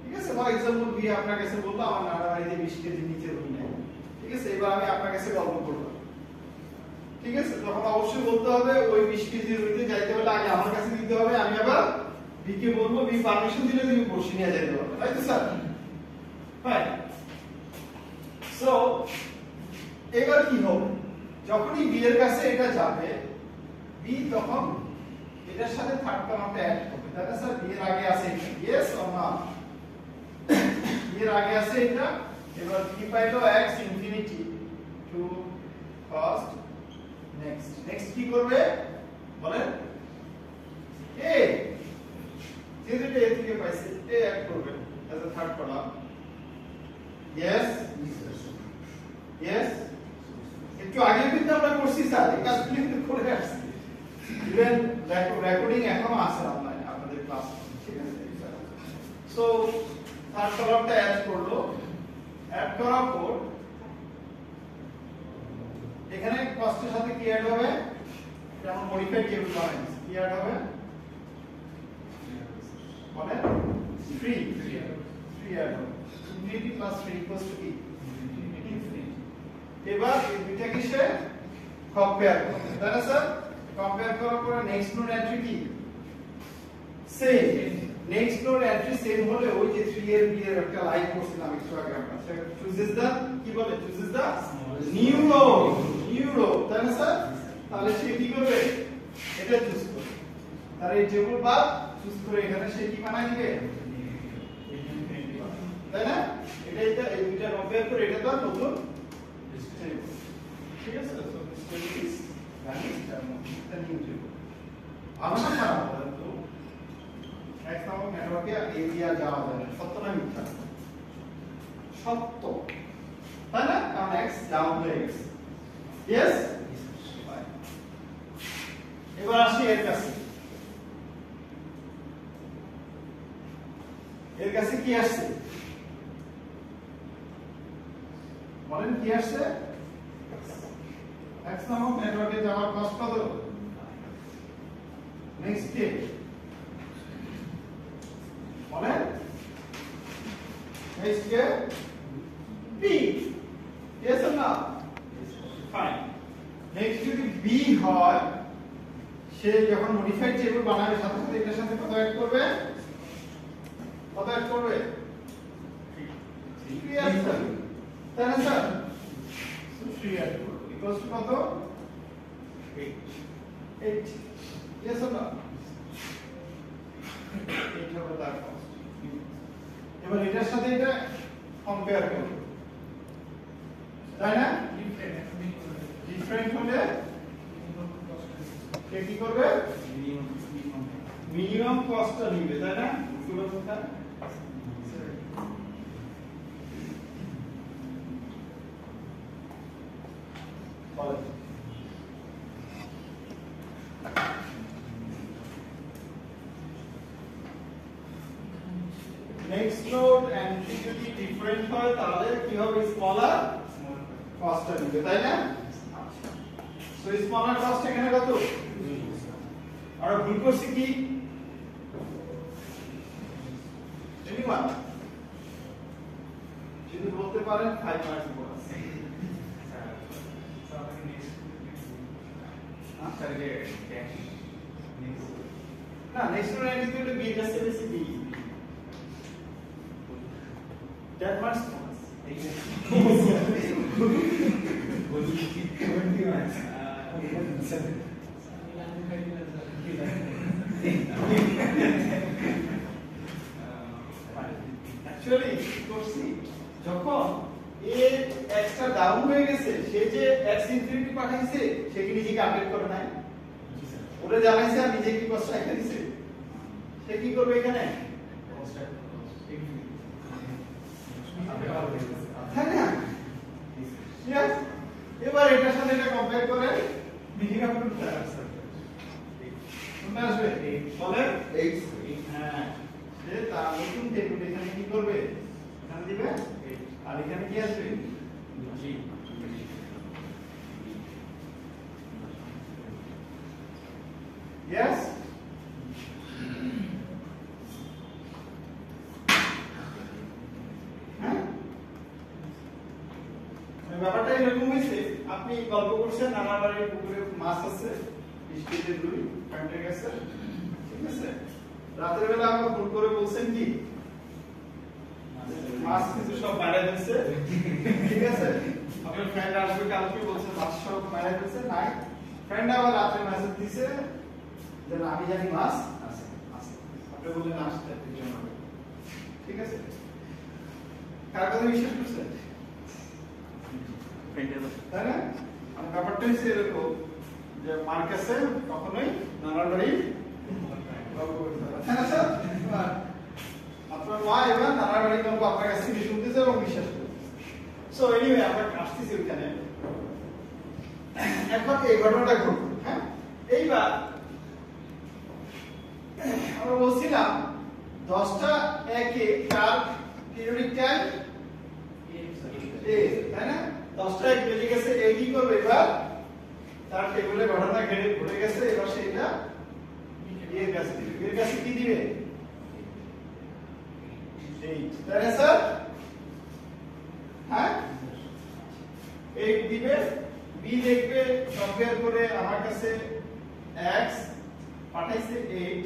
ঠিক আছে? ফর एग्जांपल বি আপনার কাছে বললো আমার নানার বাড়িতে 20 কেজি নিচে রুই নাই। ঠিক আছে? এবার আমি আপনার কাছে গল্প করব। ঠিক আছে? তখন অবশ্যই বলতে হবে ওই 20 কেজি রুইতে যাইতে হলে আগে আমার কাছে দিতে হবে, আমি আবার বি কে বলবো, বি পারমিশন দিলে তুমি বসে নিয়ে যাইতে পারবে। তাই তো স্যার? ফাইন। সো এবার কি হবে? যখনই বি এর কাছে এটা যাবে, বি তখন এটার সাথে থার্ড কলামটা অ্যাড করবে। তাহলে স্যার বি এর আগে আছে এটা, ইয়েস অর না? বি এর আগে আছে এটা, এবার কি পাইলো x infinity two first next. Next কি করবে বলেন? এ যেহেতু এটা এ থেকে পাইছে এ অ্যাড করবে as a third column. Yes yes একটু আগে কিন্তু আমরা করছি স্যার, এই কাজগুলো কিন্তু করে আসছি। ইভেন রেকর্ডিং এখনো আছে অনলাইনে আপনাদের ক্লাস, ঠিক আছে? সো থার্ড কলামটা অ্যাড করলো, অ্যাড করার পর এখানে কস্টের সাথে কি অ্যাড হবে? যেমন মডিফাইড টেবিল বানাইছি, কি অ্যাড হবে মানে ফ্রি অ্যাড হবে। ইনফিনিটি প্লাস 3 ইকুয়ালস টু কি ইনফিনিটি। এবার এই দুইটা কি সে কম্পেয়ার করবে, তাই না স্যার? কম্পেয়ার করার পরে নেক্সট নোড এন্ট্রি কি same. Next node entry same হলে ওই যে 3 এর বি এর একটা লাইন করছিলাম একটু আগে আমরা, সেটা চুজেস দা কি বলে? চুজেস দা নিউ রো, তাই না স্যার? তাহলে সে কি করবে? এটা চুজ করবে। তার এই টেবিল বাদ চুজ করে এখানে সে কি বানাই দিবে? তাই না? এটা এই দুইটা কম্পেয়ার করে এটা তো নতুন টেবিল, ঠিক আছে? So this table is vanished and the new table. আমরা খারাপ বলেন তো এক নামক নেটওয়ার্কে এরিয়া যাওয়া যায় না, সত্য না মিথ্যা? সত্য, তাই না? কারণ x ডাউন হয়ে গেছে। ইয়েস? এবার আসি এর কাছে। এর কাছে কি আসছে বলেন? কি আসছে? x নামক নেটওয়ার্কে যাওয়ার কষ্ট কত? নেক্সট কে বলেন? Next K b, yes or not? Fine. Next যদি b হয়, সে যখন মডিফাইড টেবিল বানাবে সাথে সাথে এটার সাথে কত অ্যাড করবে? কত অ্যাড করবে? 3 অ্যাড করবে, তাই না স্যার? 3 অ্যাড করবে ইকুয়ালস টু কত? 8। Yes or no? 8 হবে তার কস্ট। এবার এটার সাথে এটা কম্পেয়ার করব, তাই না? ডিফারেন্ট হলে সে কি করবে? মিনিমাম কস্টটা নিবে, তাই না? পুরো কথা বলেন। নেক্সট নোড এন্ট্রি যদি ডিফারেন্ট হয় তাহলে কি হবে? স্মলার কস্টটা নিবে, তাই না? আচ্ছা, সো স্মলার কস্ট এখানে কত? আর ভুল করছি কি? এনিওয়ান যদি বলতে পারেন 5 মার্কস বোনাস। স্যার যে নেক্সট না নেক্সট টু 90 হলে বি এর কাছে বেশি বি দ্যাট মাচ অ্যাকচুয়ালি করছি যখন এ এক্সট্রা ডাউন হয়ে গেছে সে যে x ইনফিনিটি পাঠাইছে সে কি নিজেকে আপডেট করে নাই ওরে জানাইছে আর নিজে কি কষ্ট রেখে দিছে সে কি করবে এখানে তাই না yes এবার এটার সাথে এটা কম্পেয়ার করে নিজেকে আপডেট করে আসছে কোনটা আসবে বলেন x হ্যাঁ সে তার নতুন টেবিল এখানে কি করবে এখানে দিবে আর এখানে কি আসবে জি yes হ্যাঁ ব্যাপারটা এরকম হয়েছে আপনি গল্প করছেন নানা বাড়ির পুকুরে মাছ আছে বৃষ্টিতে রুই কাটে গেছে ঠিক আছে রাতের বেলা আমরা ফোন করে বলছেন কি মাছ কিছু সব বাইরে দিচ্ছে ঠিক আছে আপনার ফ্রেন্ড আসবে কালকে বলছে মাছ সব বাইরে দিচ্ছে নাই ফ্রেন্ড আবার রাতে মেসেজ দিছে যে আমি জানি মাছ আছে আছে আপনি বললেন আসতে ঠিক আছে কার কথা বিশ্বাস করছেন তাই না আমি ব্যাপারটা হচ্ছে এরকম যে মার কাছে কখনোই নানাবাড়ি গল্প করতে হবে তাই না স্যার আপনার মা এবার নানাবাড়ি গল্প আপনার কাছ থেকে শুনতেছে এবং বিশ্বাস করতেছে সো এনিওয়ে আমরা আসতেছি ওইখানে এখন এই ঘটনাটা ঘটলো হ্যাঁ এইবার আমরা বলছিলাম 10টা একে কার পিরিয়ডিক টাইম তাই না 10টা এক বেজে গেছে এই কি করবে এবার তার টেবিলে ঘটনা ঘটে গেছে এবার সেটা এর কাছে দিবে এর কাছে কি দিবে 8 তাই না স্যার হ্যাঁ 8 দিবে বি দেখবে কম্পেয়ার করে আমার কাছে x পাঠাইছে 8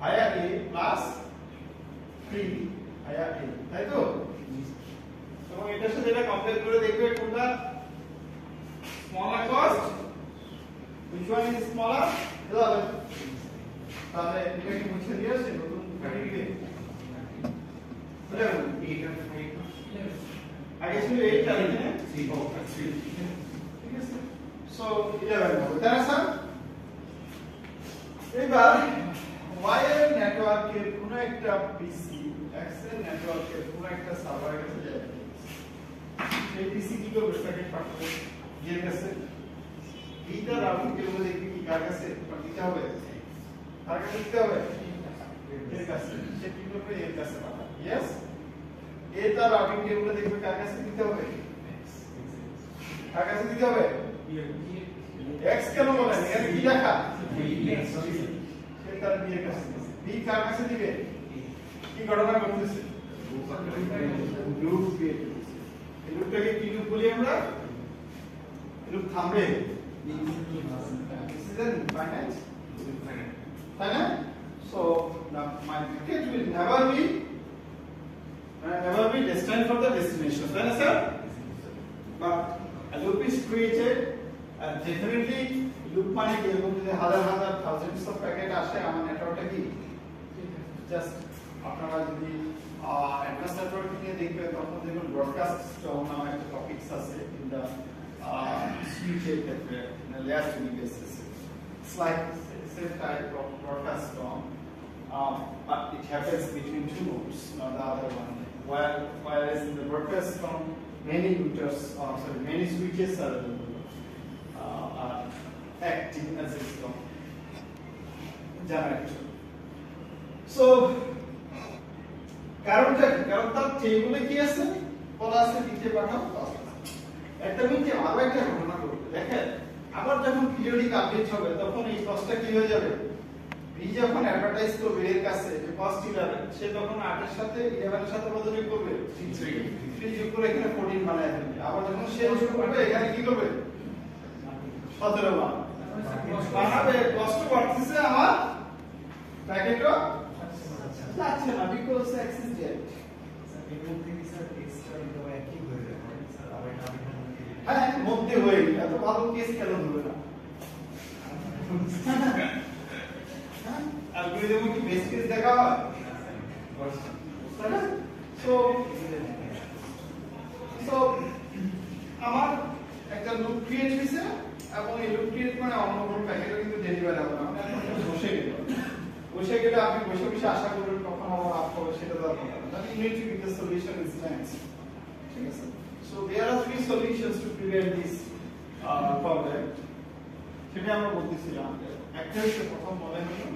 ভায়া a প্লাস 3 ভায়া a তাই তো এবং এটার সাথে এটা কম্পেয়ার করে দেখবে কোনটা smaller cost which one is smaller 11 তাহলে এটা কি মুছে দিয়ে আসে নতুন কাটি দিবে 11 8 and 5 আগে ছিল 8 আর এখানে 3 ঠিক আছে সো 11 হবে তাই না স্যার এবার y এর নেটওয়ার্কের কোন একটা পিসি x এর নেটওয়ার্কের কোন একটা সার্ভারের কাছে যায় সেই পিসি কি করবে প্যাকেট পাঠাবে এর কাছে এইটা রাউটিং টেবিলে দেখবি কি কার কাছে দিতে হবে কার কাছে দিতে হবে এর কাছে সে কি করবে এর কাছে পাঠাবে यस এটা রাউটিং টেবিলে দেখবে কার কাছে দিতে হবে কার কাছে দিতে হবে x কেন বলেন এখানে কি লেখা সে তার b এর কাছে b কার কাছে দিবে কি ঘটনা ঘটতেছে লুপ ক্রিয়েট করতেছে এই লুপটাকে কি লুপ বলি আমরা লুপ থামবে this is an infinite তাই না so now my packet will never be destined for the destination তাই না sir but a loop is created and definitely loop মানে কি এরকম যদি হাজার হাজার thousands of প্যাকেট আসে আমার নেটওয়ার্কটা কি জাস্ট আপনারা যদি অ্যাডভান্স নেটওয়ার্কিং এ দেখবেন তখন দেখুন ব্রডকাস্ট স্টর্ম নামে একটা টপিকস আছে ইন দা সুইচের ক্ষেত্রে layer two basis it's like same type of broadcast storm but it happens between two nodes not the other one whereas in the broadcast storm many routers many switches are acting as a storm generator so কারণটা কারণ তার টেবিলে কি আছে বলা আছে দিতে পাঠাও একটা মিনিটে আরো একটা ঘটনা ঘটবে দেখেন আবার যখন পিরিয়ডিক আপডেট হবে তখন এই কস্টটা কি হয়ে যাবে বি যখন অ্যাডভার্টাইজ করবে এর কাছে যে কস্ট 11 সে তখন 8 এর সাথে 11 এর সাথে বদলে করবে 3 যোগ করে এখানে 14 বানায় দেবে আবার যখন সে যোগ করবে এখানে কি করবে 17 বানাবে কষ্ট বাড়তেছে আমার প্যাকেটও যাচ্ছে না বিকজ অ্যাক্সেস ডেট হ্যাঁ মধ্যে হয়ে গেল এত ভালো কেস কেন ধরবে না অ্যালগরিদমে কি বেস কেস দেখা হয় তাই না সো আমার একটা লুপ ক্রিয়েট হয়েছে এবং এই লুপ ক্রিয়েট মানে অন্য কোনো প্যাকেটও কিন্তু ডেলিভারি হবে না আপনি বসে গেলে আপনি বসে আশা করবেন কখন আমার আপ হবে সেটা দরকার না that you need to get the solution instant ঠিক আছে so there are 3 solutions to prevent this problem সেটা আমরা বলতেছিলাম একটা হচ্ছে প্রথম মনে হলো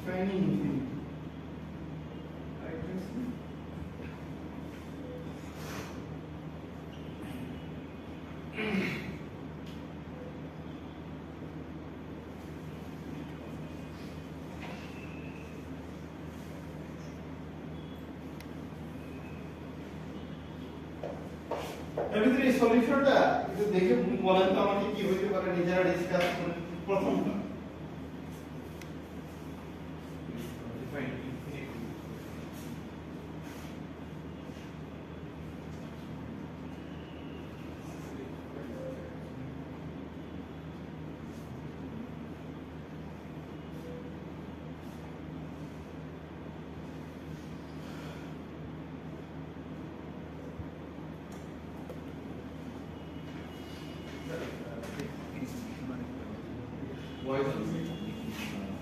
training এমনিতে সলিউশনটা একটু দেখে বলেন তো আমাকে কি হইতে পারে নিজেরা ডিসকাস করুন প্রথমটা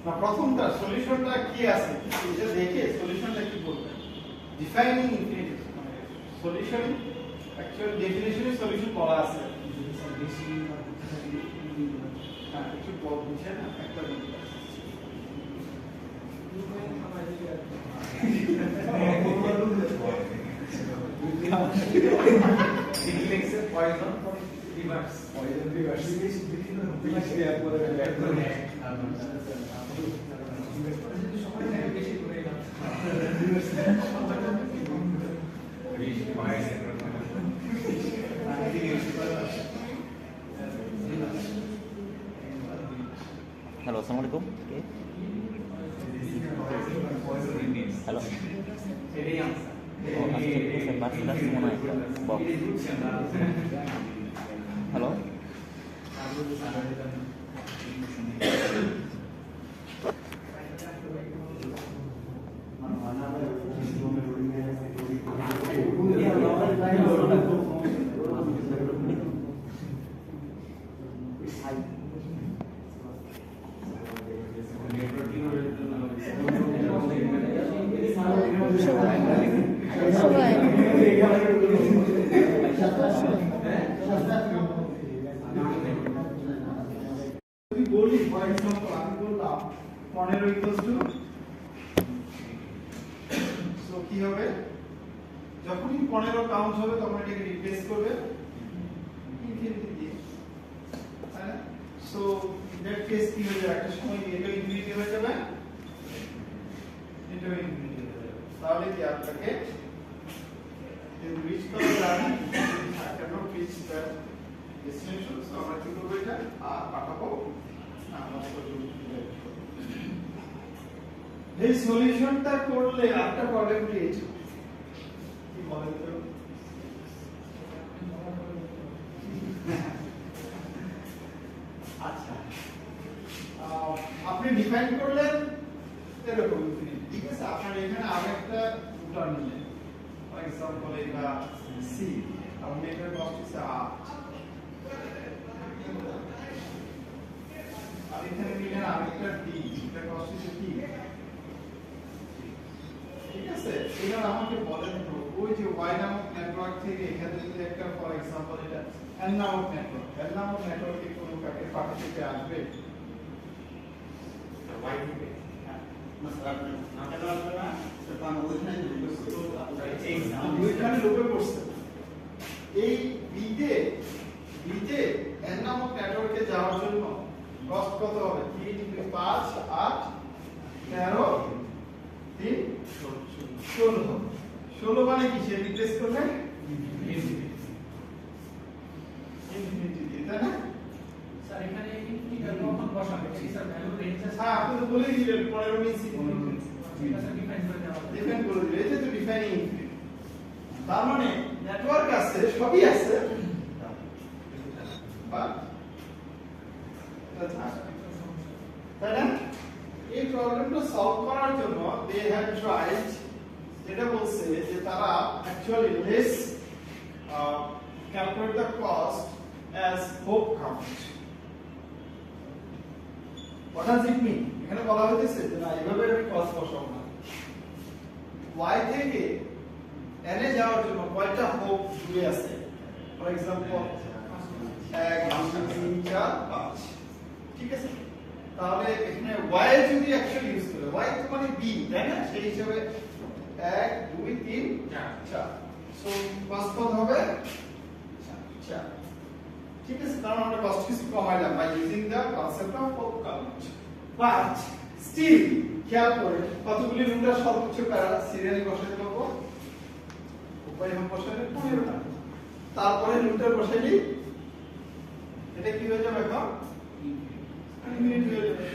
না প্রথমটা সলিউশনটা কি আছে এটা দেখে সলিউশনটা কি বলবে ডিফাইনিং ইনফিনিটি মানে সলিউশন অ্যাকচুয়াল ডেফিনিশনে সলিউশন বলা আছে হ্যাঁ একটু বুঝে না একটা poison from rivers. Poison rivers. Halo, assalamualaikum. Okay. Halo. Oh, saya bahas semua naik. Bob. Halo. বলি ফর এক্সাম্পল আমি বললাম 15 ইকুয়ালস টু সো কি হবে যখনই 15 কাউন্ট হবে তখন এটাকে রিপ্লেস করবে ইনফিনিটি দিয়ে তাই না সো দ্যাট কেস কি হয়ে যাবে একটা সময় এটা ইনফিনিটি হয়ে যাবে এটা ইনফিনিটি হয়ে যাবে তাহলে কি আপনাকে in which the learning I cannot reach that destination so আমরা কি করব এটা আর পাঠাবো এই সলিউশনটা করলে একটা প্রবলেম ক্রিয়েট কি বলেন তো আচ্ছা আপনি ডিফাইন করলেন এরকম ইনফিনিটি ঠিক আছে আপনার এখানে আরেকটা রুটার নিলেন ফর এক্সাম্পল এটা সি আর মেটার কস্ট ইজ 8 আর এখানে নিলেন আরেকটা ডি এটা কস্ট ইজ কি ঠিক আছে এবার আমাকে বলেন তো ওই যে ওয়াই নামক নেটওয়ার্ক থেকে এখানে যদি একটা ফর এক্সাম্পল এটা এন নামক নেটওয়ার্কে কোনো প্যাকেট পাঠাতে আসবে ওয়াই থেকে ওইখানে লুপে পড়ছে এই বিতে এন নামক নেটওয়ার্কে যাওয়ার জন্য কস্ট কত হবে 3 × 5 8 13 3 16 মানে কি সে রিপ্লেস করবে বসাবে এই স্যার ভ্যালু রেঞ্জ আছে হ্যাঁ আপনি তো বলেই দিলেন 15 নিচ্ছি এটা স্যার ডিফাইন করে দেওয়া হবে ডিফাইন করে দিলে এটা তো ডিফাইনিং তার মানে নেটওয়ার্ক আছে সবই আছে বা তাই না এই প্রবলেমটা সলভ করার জন্য দে হ্যাভ ট্রাইড যেটা বলছে যে তারা actually less calculate the cost as hope count what does it mean এখানে বলা হয়েছে যে না এভাবে আমি কস্ট বসাবো না y থেকে n এ যাওয়ার জন্য কয়টা হোপ জুড়ে আছে ফর एग्जांपल 1 2 3 4 5 ঠিক আছে তাহলে এখানে y যদি অ্যাকচুয়ালি ইউজ করে y তো মানে b তাই না সেই হিসাবে 1 2 3 4 সো ফার্স্ট পদ হবে 4 ঠিক আছে তাহলে আমরা কস্ট কিছু কমাইলাম by using the concept of hop count but still খেয়াল করে কতগুলি রুটটা সর্বোচ্চ প্যারা সিরিয়ালি বসাতে পারবো উপায় হোক বসালে 15টা তারপরে রুটটা বসাইলি এটা কি হয়ে যাবে এখন ইনফিনিটি হয়ে যাবে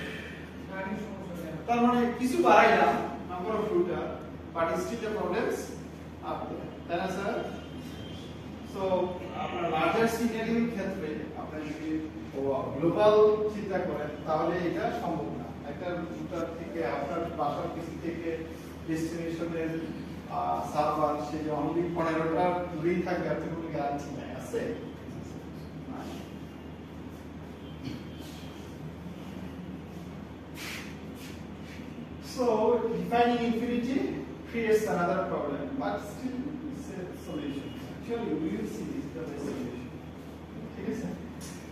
তার মানে কিছু বাড়াইলাম নাম্বার অফ রুটটা but still the problems up তাই না স্যার সো আপনার লার্জার সিনারিওর ক্ষেত্রে আপনি যদি গ্লোবাল চিন্তা করেন তাহলে এটা সম্ভব না একটা রুটার থেকে আপনার বাসার পিসি থেকে ডেস্টিনেশনের সার্ভার সে যে অনলি 15টা দূরেই থাকবে এত কোনো গ্যারান্টি নাই আছে So defining infinity creates another problem, but still it's a solution. Actually, we will see this as a solution. Okay, sir?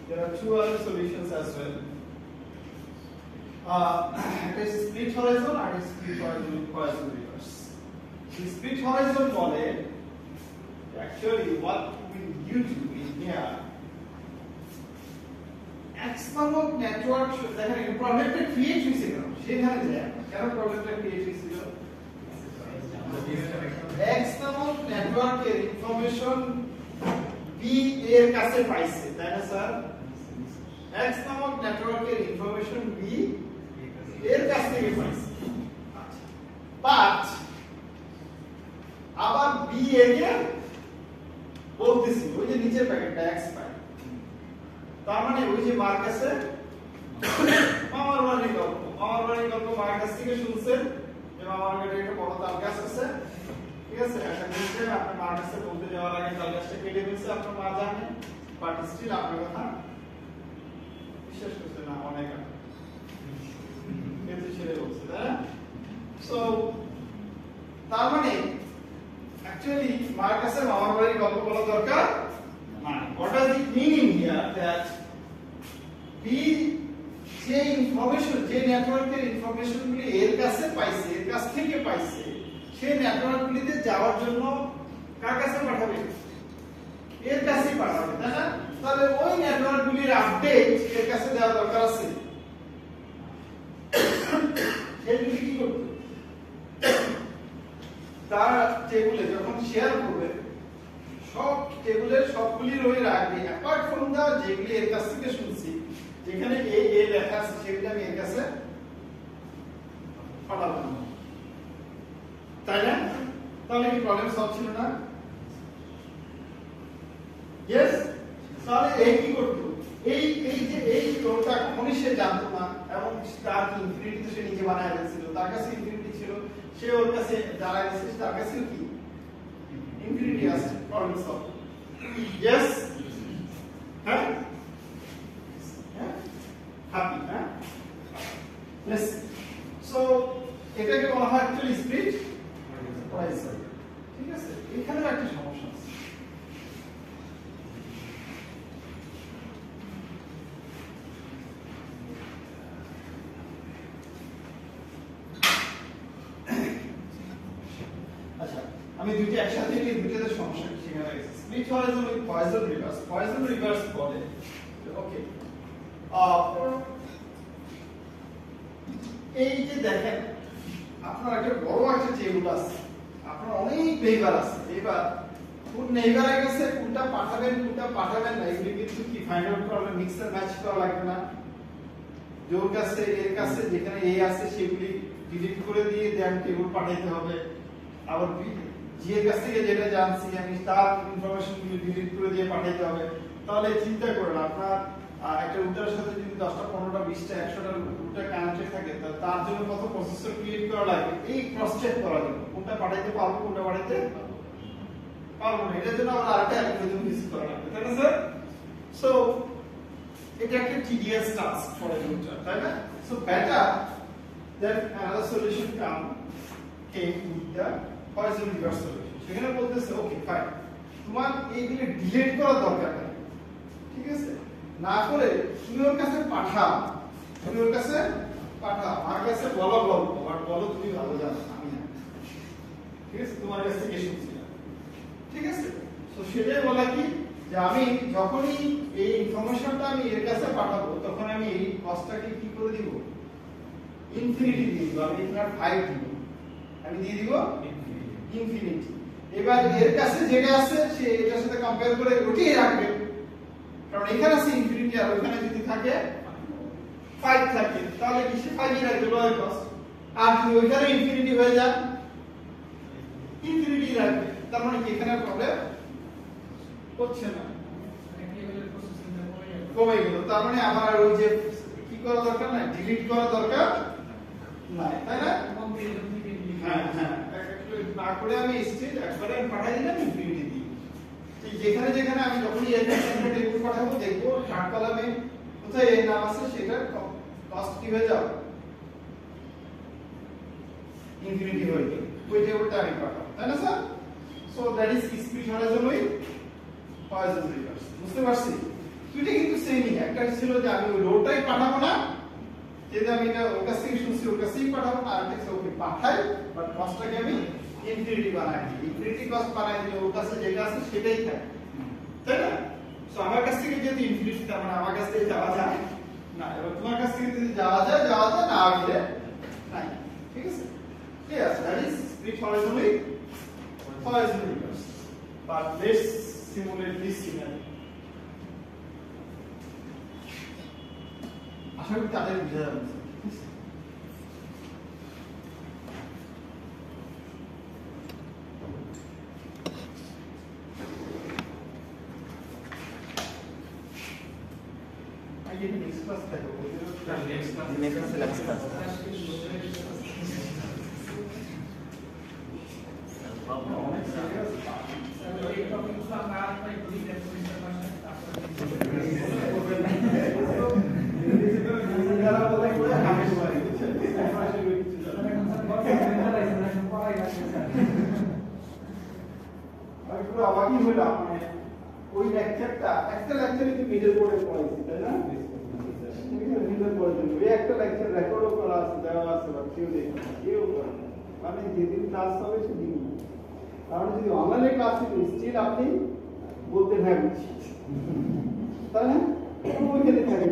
There are two other solutions as well. It is split horizon and split horizon reverse. The split horizon model, actually what you do in here, X নামক network দেখেন এই প্রবলেমটা create হয়েছে কেন সেখানে যায় কেন প্রবলেমটা ক্রিয়েট হয়েছিল X নামক নেটওয়ার্কের ইনফরমেশন B এর কাছে পাইছে তাই না স্যার X নামক নেটওয়ার্কের ইনফরমেশন B এর কাছ থেকে পাইছে বাট আবার B একে বলতেছিল ওই যে নিচের প্যাকেটটা X পাই তার মানে ওই যে মার কাছে মামার বাড়ির গল্প মার কাছ থেকে শুনছেন যে মামার বাড়ির একটা বড় তাল গাছ আছে ঠিক আছে একটা নিচে আপনার মার কাছে বলতে যাওয়ার আগে তাল গাছটা কেটে ফেলছে আপনার মা জানে বাট স্টিল আপনার কথা বিশ্বাস করছে না অনেক কিন্তু ছেড়ে বলছে তাই না সো তার মানে অ্যাকচুয়ালি মার কাছে মামার বাড়ির গল্প বলা দরকার what does it mean in here that B যে ইনফরমেশন যে নেটওয়ার্কের ইনফরমেশন গুলি এর কাছে পাইছে এর কাছ থেকে পাইছে সেই নেটওয়ার্ক গুলিতে যাওয়ার জন্য কার কাছে পাঠাবে এর কাছে পাঠাবে তাই না তাহলে ওই নেটওয়ার্ক গুলির আপডেট এর কাছে দেওয়া দরকার আছে সেগুলি কি করবে তার টেবিলে যখন শেয়ার করবে সব টেবিলের সবগুলির ওই রাখবে অ্যাপার্ট ফ্রম দা যেগুলি এর কাছ থেকে শুনছি যেখানে এ লেখা আছে সেগুলো আমি এর কাছে পাঠাবো তাই না তাহলে কি প্রবলেম সলভ ছিল না ইয়েস তাহলে এই কি করতো এই টোনটা কখনই সে জানতো না এবং তার ইনফিনিটি সে নিজে বানায় ফেলছিল তার কাছে ইনফিনিটি ছিল সে ওর কাছে দাঁড়ায় গেছে তার কাছে কি infinity as problem solved. Yes? Huh? Yeah? Happy, huh? Yes. So, এটাকে বলা হয় actually split horizon. ঠিক আছে? এখানে একটা সমস্যা আছে। আচ্ছা আমি দুইটা একসাথে নিয়ে দুইটাতে সমস্যা শিখে গেছি split horizon with poison reverse বলে ওকে এই যে দেখেন আপনার একটা বড় একটা টেবিল আছে আপনার অনেক নেইবার আছে এবার কোন নেইবারের কাছে কোনটা পাঠাবেন না এগুলি কিন্তু কি ফাইন্ড আউট করলে মিক্সার ম্যাচ করা লাগবে না যে ওর কাছে এর কাছে যেখানে এ আছে সেগুলি ডিলিট করে দিয়ে দেন টেবিল পাঠাইতে হবে। আবার জি এর কাছ থেকে যেটা জানছি আমি তার ইনফরমেশন গুলো ডিলিট করে দিয়ে পাঠাইতে হবে। তাহলে চিন্তা করেন আপনার একটা রুটারের সাথে যদি 10টা 15টা 20টা 100টা রুটার কানেক্টেড থাকে তার জন্য কত প্রসেসর ক্রিয়েট করা লাগে এই ক্রস চেক করার জন্য, কোনটা পাঠাইতে পারবো কোনটা পাঠাইতে পারবো না, এটার জন্য আবার আরেকটা অ্যালগরিদম ইউজ করা লাগবে, তাই না স্যার? সো এটা একটা tedious task for a router, তাই না? So better that another solution came with the Poisson reverse solution. সেখানে বলতেছে ওকে ফাইন, তোমার এইগুলো ডিলিট করার দরকার নেই, ঠিক আছে? না করে তুমি ওর কাছে পাঠাও, তুমি ওর কাছে পাঠাও, আমার কাছে বলো গল্প, আর বলো তুমি ভালো জানো আমি না, ঠিক আছে? তোমার কাছ থেকে শুনছি, ঠিক আছে? তো সেটাই বলা কি যে আমি যখনই এই ইনফরমেশনটা আমি এর কাছে পাঠাবো তখন আমি এই কস্টটাকে কি করে দিব, ইনফিনিটি দিয়ে দিব। আমি এখানে 5 দিব, আমি দিয়ে দিব ইনফিনিটি। এবার এর কাছে যেটা আছে সে এটার সাথে কম্পেয়ার করে ওটাই রাখবে, কারণ এখানে আছে ইনফিনিটি আর ওখানে যদি থাকে 5 থাকে তাহলে কি সে 5ই রাখবে লোয়ার কস্ট, আর যদি ওইখানে ইনফিনিটি হয়ে যায় ইনফিনিটি রাখবে। তার মানে কি এখানে প্রবলেম হচ্ছে না, কমে গেল। তার মানে আমার আর ওই যে কি করা দরকার নাই, ডিলিট করা দরকার নাই, তাই না? হ্যাঁ হ্যাঁ, না করে আমি স্টেজ একবারে পাঠাই দিলাম ইনফিনিটি দিয়ে। ঠিক যেখানে যেখানে আমি যখনই এর একটা টেবিল পাঠাবো দেখবো থার্ড কলামে কোথায় এর নাম আছে সেটার কস্ট কি হয়ে যাবে, ইনফিনিটি হয়ে যাবে, ওই টেবিলটা আমি পাঠাবো, তাই না sir? So that is speed horizon with poison reverse. বুঝতে পারছি? দুইটা কিন্তু সেমই, একটা ছিল যে আমি ওই রোটাই পাঠাবো না, যেটা আমি এটা ওর কাছ থেকে শুনছি ওর কাছেই পাঠাবো না, আরেকটা ছিল ওকে পাঠাই বাট কস্টটাকে আমি ইনফিনিটি বানাই দিই, ইনফিনিটি কস্ট বানাই দিলে ওর কাছে যেটা আছে সেটাই থাকে, তাই না? সো আমার কাছ থেকে যদি ইনফিনিটি, তার মানে আমার কাছ থেকে যাওয়া যায় না, এবার তোমার কাছ থেকে যদি যাওয়া যায় না গেলে নাই, ঠিক আছে? Yes, that is split horizontally, Poisson reverse. But let's simulate this scenario. আশা করি তাদের বুঝা যাবে। আগে নেক্সট ক্লাস থাকবে, নেক্সট ক্লাস অনেক সিরিয়াস অবাকই হইলাম, মানে ওই লেকচারটা একটা লেকচার কিন্তু মিডল বোর্ডে পড়াইছি, তাই না? মিডল বোর্ডে ওই একটা লেকচার রেকর্ডও করা আছে, দেওয়া আছে, বা কেউ দেখে কেউ করে না। মানে যেদিন ক্লাস হবে সেদিন, কারণ যদি অনলাইনে ক্লাস দিতে স্টিল আপনি বলতে হ্যাঁ বুঝছি, তাই না? ওইখানে থাকে